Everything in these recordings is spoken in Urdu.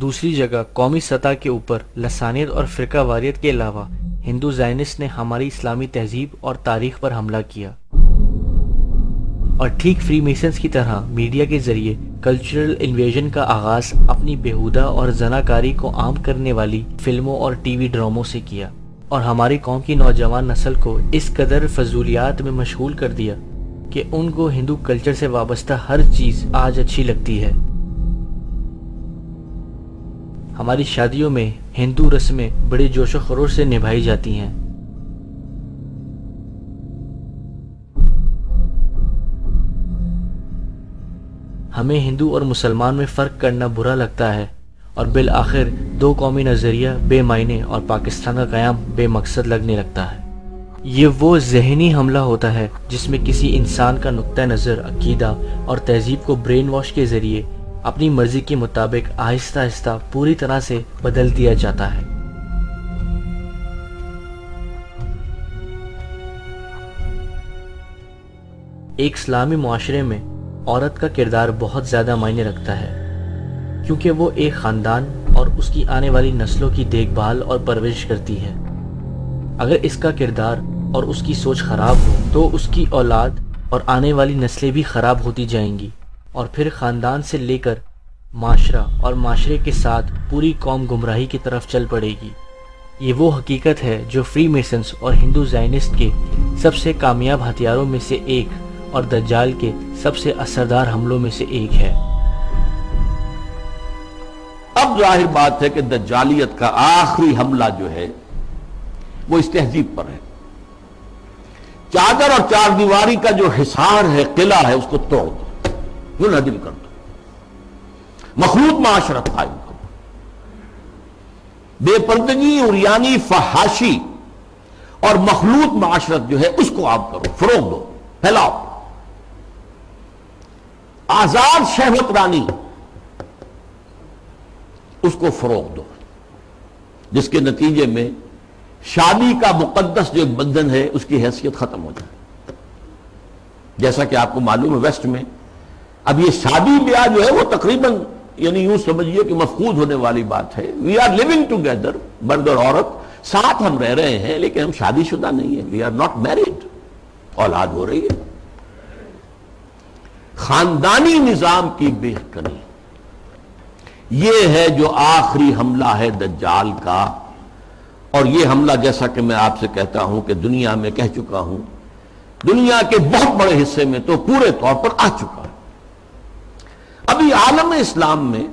دوسری جگہ قومی سطح کے اوپر لسانیت اور فرقہ واریت کے علاوہ ہندو زائنسٹ نے ہماری اسلامی تہذیب اور تاریخ پر حملہ کیا، اور ٹھیک فری میسنز کی طرح میڈیا کے ذریعے کلچرل انویژن کا آغاز اپنی بیہودہ اور زناکاری کو عام کرنے والی فلموں اور ٹی وی ڈراموں سے کیا، اور ہماری قوم کی نوجوان نسل کو اس قدر فضولیات میں مشغول کر دیا کہ ان کو ہندو کلچر سے وابستہ ہر چیز آج اچھی لگتی ہے۔ ہماری شادیوں میں ہندو رسمیں بڑے جوش و خروش سے نبھائی جاتی ہیں۔ ہمیں ہندو اور مسلمان میں فرق کرنا برا لگتا ہے، اور بالآخر دو قومی نظریہ بے معنی اور پاکستان کا قیام بے مقصد لگنے لگتا ہے۔ یہ وہ ذہنی حملہ ہوتا ہے جس میں کسی انسان کا نقطہ نظر، عقیدہ اور تہذیب کو برین واش کے ذریعے اپنی مرضی کے مطابق آہستہ آہستہ پوری طرح سے بدل دیا جاتا ہے۔ ایک اسلامی معاشرے میں عورت کا کردار بہت زیادہ معنی رکھتا ہے، کیونکہ وہ ایک خاندان اور اس کی آنے والی نسلوں کی دیکھ بھال اور پرورش کرتی ہے۔ اگر اس کا کردار اور اس کی سوچ خراب ہو تو اس کی اولاد اور آنے والی نسلیں بھی خراب ہوتی جائیں گی، اور پھر خاندان سے لے کر معاشرہ اور معاشرے کے ساتھ پوری قوم گمراہی کی طرف چل پڑے گی۔ یہ وہ حقیقت ہے جو فری میسنز اور ہندو زائنسٹ کے سب سے کامیاب ہتھیاروں میں سے ایک اور دجال کے سب سے اثردار حملوں میں سے ایک ہے۔ اب ظاہر بات ہے کہ دجالیت کا آخری حملہ جو ہے وہ اس تہذیب پر ہے۔ چادر اور چار دیواری کا جو حصار ہے، قلعہ ہے، اس کو توڑ دو، منہدم کر دو، مخلوط معاشرت قائم کرو، بے پردگی، عریانی، فحاشی اور مخلوط معاشرت جو ہے اس کو عام کرو، فروغ دو، پھیلاؤ، آزاد شہوت رانی اس کو فروغ دو، جس کے نتیجے میں شادی کا مقدس جو ایک بندھن ہے اس کی حیثیت ختم ہو جائے۔ جیسا کہ آپ کو معلوم ہے ویسٹ میں اب یہ شادی بیاہ جو ہے وہ تقریباً یعنی یوں سمجھیے کہ مفقود ہونے والی بات ہے۔ وی آر لیونگ ٹوگیدر، مرد اور عورت ساتھ ہم رہ رہے ہیں، لیکن ہم شادی شدہ نہیں ہیں، وی آر ناٹ میریڈ، اولاد ہو رہی ہے۔ خاندانی نظام کی بہتری، یہ ہے جو آخری حملہ ہے دجال کا، اور یہ حملہ جیسا کہ میں آپ سے کہتا ہوں کہ دنیا میں کہہ چکا ہوں، دنیا کے بہت بڑے حصے میں تو پورے طور پر آ چکا ہے۔ ابھی عالم اسلام میں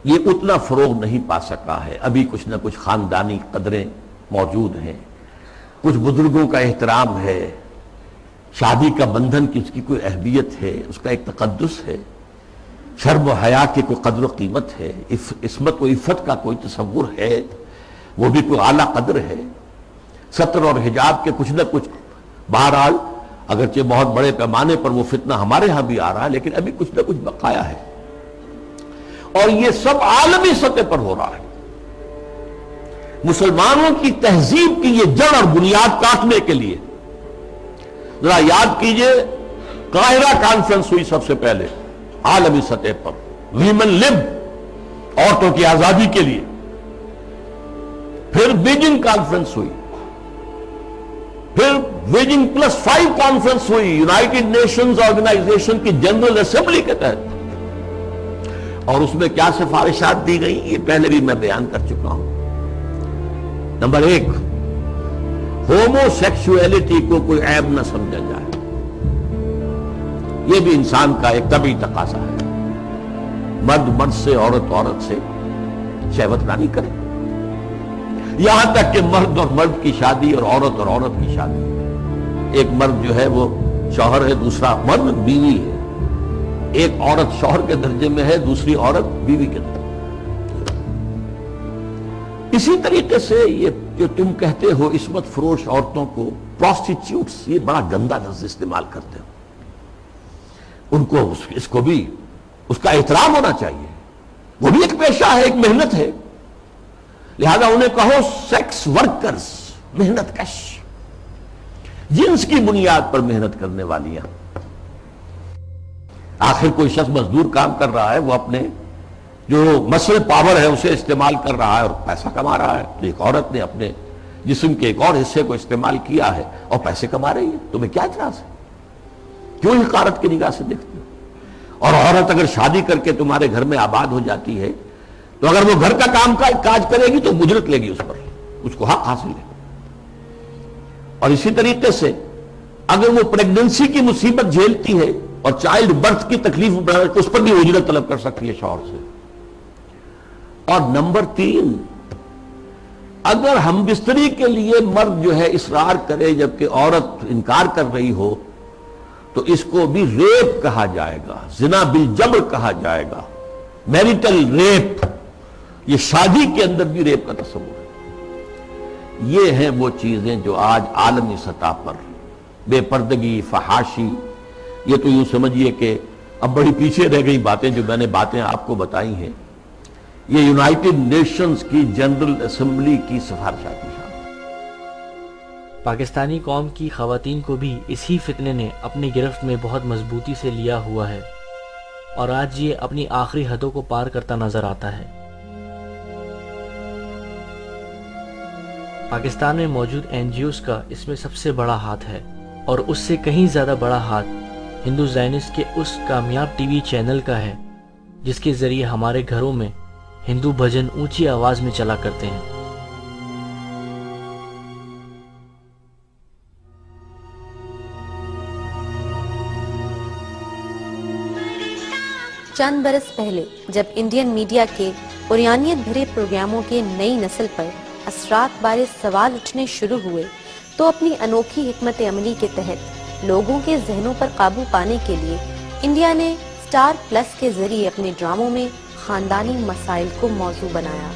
یہ اتنا فروغ نہیں پا سکا ہے، ابھی کچھ نہ کچھ خاندانی قدریں موجود ہیں، کچھ بزرگوں کا احترام ہے، شادی کا بندھن کی اس کی کوئی اہمیت ہے، اس کا ایک تقدس ہے، شرم و حیا کی کوئی قدر و قیمت ہے، عصمت و عفت کا کوئی تصور ہے، وہ بھی کوئی اعلیٰ قدر ہے، ستر اور حجاب کے کچھ نہ کچھ، بہرحال اگرچہ بہت بڑے پیمانے پر وہ فتنہ ہمارے ہاں بھی آ رہا ہے، لیکن ابھی کچھ نہ کچھ بقایا ہے، اور یہ سب عالمی سطح پر ہو رہا ہے۔ مسلمانوں کی تہذیب کی یہ جڑ اور بنیاد کاٹنے کے لیے ذرا یاد کیجئے، قاہرہ کانفرنس ہوئی سب سے پہلے عالمی سطح پر، ویمن لب، عورتوں کی آزادی کے لیے، پھر بیجنگ کانفرنس ہوئی، پھر بیجنگ +5 کانفرنس ہوئی یونائٹڈ نیشنز آرگنائزیشن کی جنرل اسمبلی کے تحت، اور اس میں کیا سفارشات دی گئی یہ پہلے بھی میں بیان کر چکا ہوں۔ نمبر 1، ہومو سیکسولیٹی کو کوئی عیب نہ سمجھا جائے، یہ بھی انسان کا ایک طبعی تقاضا ہے، مرد مرد سے، عورت عورت سے شہوت رانی کرے، یہاں تک کہ مرد اور مرد کی شادی اور عورت کی شادی، ایک مرد جو ہے وہ شوہر ہے، دوسرا مرد بیوی ہے، ایک عورت شوہر کے درجے میں ہے، دوسری عورت بیوی کے درجے میں۔ اسی طریقے سے یہ جو تم کہتے ہو عصمت فروش عورتوں کو پروسٹیٹیوٹس، یہ بڑا گندا لفظ استعمال کرتے ہو، ان کو اس کو بھی اس کا احترام ہونا چاہیے، وہ بھی ایک پیشہ ہے، ایک محنت ہے، لہذا انہیں کہو سیکس ورکرز، محنت کش، جنس کی بنیاد پر محنت کرنے والیاں۔ آخر کوئی شخص مزدور کام کر رہا ہے، وہ اپنے جو مسل پاور ہے اسے استعمال کر رہا ہے اور پیسہ کما رہا ہے. تو ایک عورت نے اپنے جسم کے ایک اور حصے کو استعمال کیا ہے اور پیسے کما رہی ہے. تمہیں کیا اعتراض ہے؟ کیوں حقارت کی نگاہ سے دیکھتے ہو؟ اور عورت اگر شادی کر کے تمہارے گھر میں آباد ہو جاتی ہے تو اگر وہ گھر کا کام کاج کرے گی تو اجرت لے گی اس پر، اس کو حق حاصل ہے. اور اسی طریقے سے اگر وہ پریگننسی کی مصیبت جھیلتی ہے اور چائلڈ برتھ کی تکلیف اس پر بھی اجرت طلب کر سکتی ہے شوہر سے. اور نمبر 3، اگر ہم بستری کے لیے مرد جو ہے اصرار کرے جبکہ عورت انکار کر رہی ہو تو اس کو بھی ریپ کہا جائے گا، زنا بالجبر کہا جائے گا، میریٹل ریپ. یہ شادی کے اندر بھی ریپ کا تصور ہے. یہ ہیں وہ چیزیں جو آج عالمی سطح پر بے پردگی، فحاشی، یہ تو یوں سمجھیے کہ اب بڑی پیچھے رہ گئی باتیں جو میں نے باتیں آپ کو بتائی ہیں. یہ یونائٹڈ نیشنز کی جنرل اسمبلی کی سفارشات کی شامل. پاکستانی قوم کی خواتین کو بھی اسی فتنے نے اپنی گرفت میں بہت مضبوطی سے لیا ہوا ہے اور آج یہ اپنی آخری حدوں کو پار کرتا نظر آتا ہے. پاکستان میں موجود این جی اوز کا اس میں سب سے بڑا ہاتھ ہے اور اس سے کہیں زیادہ بڑا ہاتھ ہندو زائنسٹ کے اس کامیاب ٹی وی چینل کا ہے جس کے ذریعے ہمارے گھروں میں ہندو بھجن اونچی آواز میں چلا کرتے ہیں. چند برس پہلے جب انڈین میڈیا کے عریانیت بھرے پروگراموں کے نئی نسل پر اثرات بارے سوال اٹھنے شروع ہوئے تو اپنی انوکھی حکمت عملی کے تحت لوگوں کے ذہنوں پر قابو پانے کے لیے انڈیا نے سٹار پلس کے ذریعے اپنے ڈراموں میں خاندانی مسائل کو موضوع بنایا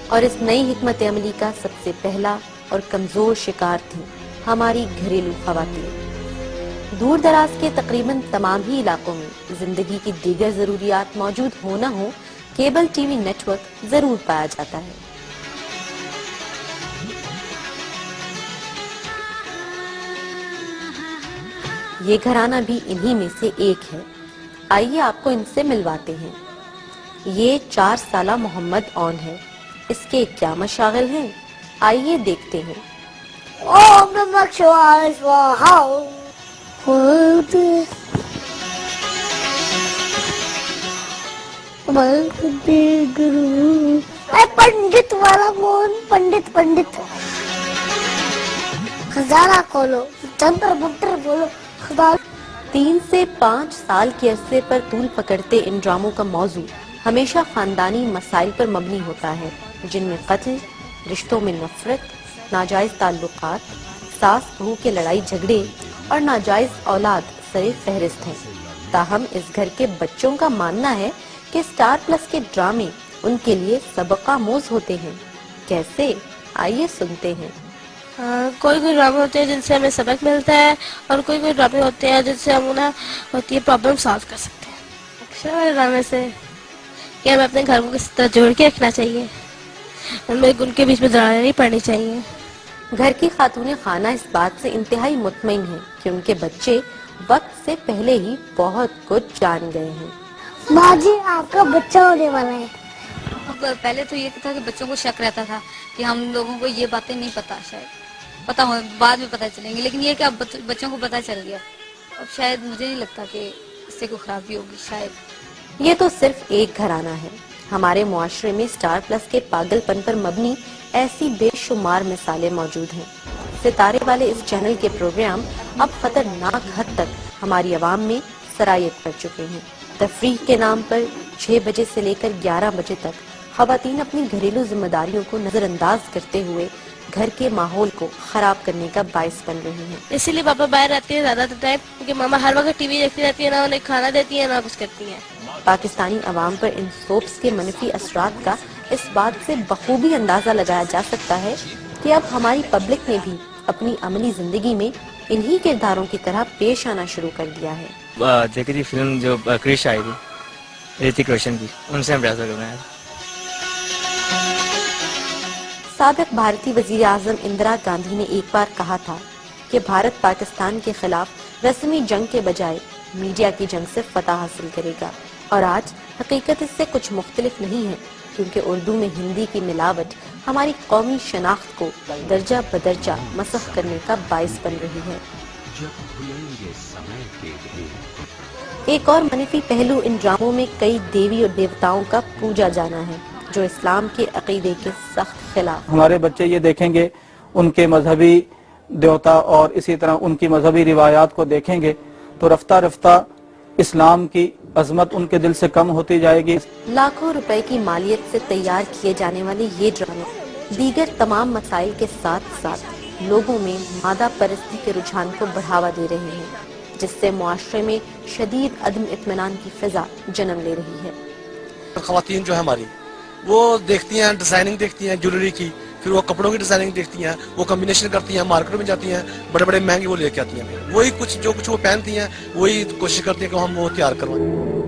اور اس نئی حکمت عملی کا سب سے پہلا اور کمزور شکار تھی ہماری گھریلو خواتین. دور دراز کے تقریباً تمام ہی علاقوں میں زندگی کی دیگر ضروریات موجود ہو نہ ہو cable T V network ضرور پایا جاتا ہے. یہ گھرانہ بھی انہی میں سے ایک ہے. آئیے آپ کو ان سے ملواتے ہیں. یہ 4 سالہ محمد اون ہے. اس کے کیا مشاغل ہیں آئیے دیکھتے ہیں. اوم نمہ شیوائے سواہا. پنڈت والا کون؟ پنڈت خزانہ کھولو، چندر بٹر بولو. 3 سے 5 سال کے عرصے پر طول پکڑتے ان ڈراموں کا موضوع ہمیشہ خاندانی مسائل پر مبنی ہوتا ہے جن میں قتل، رشتوں میں نفرت، ناجائز تعلقات، ساس بہو کے لڑائی جھگڑے اور ناجائز اولاد سر فہرست ہیں. تاہم اس گھر کے بچوں کا ماننا ہے کہ سٹار پلس کے ڈرامے ان کے لیے سبق آموز ہوتے ہیں. کیسے؟ آئیے سنتے ہیں. کوئی ڈرامے ہوتے ہیں جن سے ہمیں سبق ملتا ہے اور کوئی ڈرامے ہوتے ہیں جن سے ہم انہیں ہوتی ہے پرابلم سالو کر سکتے ہیں. اکثر ڈرامے سے کہ ہمیں اپنے گھر کو کس طرح جوڑ کے رکھنا چاہیے، ہمیں ان کے بیچ میں دراریں نہیں پڑنی چاہیے. گھر کی خاتون خانہ اس بات سے انتہائی مطمئن ہے کہ ان کے بچے وقت سے پہلے ہی بہت کچھ جان گئے ہیں. ماں جی آپ کا بچہ ہونے والا ہے. پہلے تو یہ تھا کہ بچوں کو شک رہتا تھا کہ ہم لوگوں کو یہ باتیں نہیں پتا، شاید پتا ہو بعد میں پتا چلیں گے، لیکن یہ کہ اب بچوں کو پتا چل گیا. اب شاید مجھے نہیں لگتا کہ اس سے کوئی خرابی ہوگی. شاید یہ تو صرف ایک گھرانہ ہے. ہمارے معاشرے میں سٹار پلس کے پاگل پن پر مبنی ایسی بے شمار مثالیں موجود ہیں. ستارے والے اس چینل کے پروگرام اب خطرناک حد تک ہماری عوام میں سرایت کر چکے ہیں. تفریح کے نام پر 6 بجے سے لے کر 11 بجے تک خواتین اپنی گھریلو ذمہ داریوں کو نظر انداز کرتے ہوئے گھر کے ماحول کو خراب کرنے کا باعث بن رہی ہیں. اسی لیے پاپا باہر رہتے ہیں زیادہ ٹائم، کیونکہ ماما ہر وقت ٹی وی دیکھتی رہتی ہے، نہ انہیں کھانا دیتی ہے نہ کچھ کرتی ہیں. پاکستانی عوام پر ان سوپس کے منفی اثرات کا اس بات سے بخوبی اندازہ لگایا جا سکتا ہے کہ اب ہماری پبلک نے بھی اپنی عملی زندگی میں انہی کرداروں کی طرح پیش آنا شروع کر دیا ہے. دیکھی تھی فلم جو کرش آئی تھی رتک روشن کی، ان سے ہم ریاضہ کر رہے ہیں. سابق بھارتی وزیر اعظم اندرا گاندھی نے ایک بار کہا تھا کہ بھارت پاکستان کے خلاف رسمی جنگ کے بجائے میڈیا کی جنگ سے فتح حاصل کرے گا. اور آج حقیقت اس سے کچھ مختلف نہیں ہے، کیونکہ اردو میں ہندی کی ملاوٹ ہماری قومی شناخت کو درجہ بدرجہ مسخ کرنے کا باعث بن رہی ہے. ایک اور منفی پہلو ان ڈراموں میں کئی دیوی اور دیوتاؤں کا پوجا جانا ہے، جو اسلام کے عقیدے کے سخت خلاف. ہمارے بچے یہ دیکھیں گے، ان کے مذہبی دیوتا اور اسی طرح ان کی مذہبی روایات کو دیکھیں گے تو رفتہ رفتہ اسلام کی عظمت ان کے دل سے کم ہوتی جائے گی. لاکھوں روپے کی مالیت سے تیار کیے جانے والے یہ ڈرامے دیگر تمام مسائل کے ساتھ ساتھ لوگوں میں مادہ پرستی کے رجحان کو بڑھاوا دے رہے ہیں، جس سے معاشرے میں شدید عدم اطمینان کی فضا جنم لے رہی ہے. خواتین جو ہے ہماری وہ دیکھتی ہیں، ڈیزائننگ دیکھتی ہیں جیولری کی، پھر وہ کپڑوں کی ڈیزائننگ دیکھتی ہیں، وہ کمبینیشن کرتی ہیں، مارکیٹ میں جاتی ہیں، بڑے بڑے مہنگے وہ لے کے آتی ہیں، وہی جو کچھ وہ پہنتی ہیں وہی کوشش کرتی ہیں کہ ہم وہ تیار کروائیں.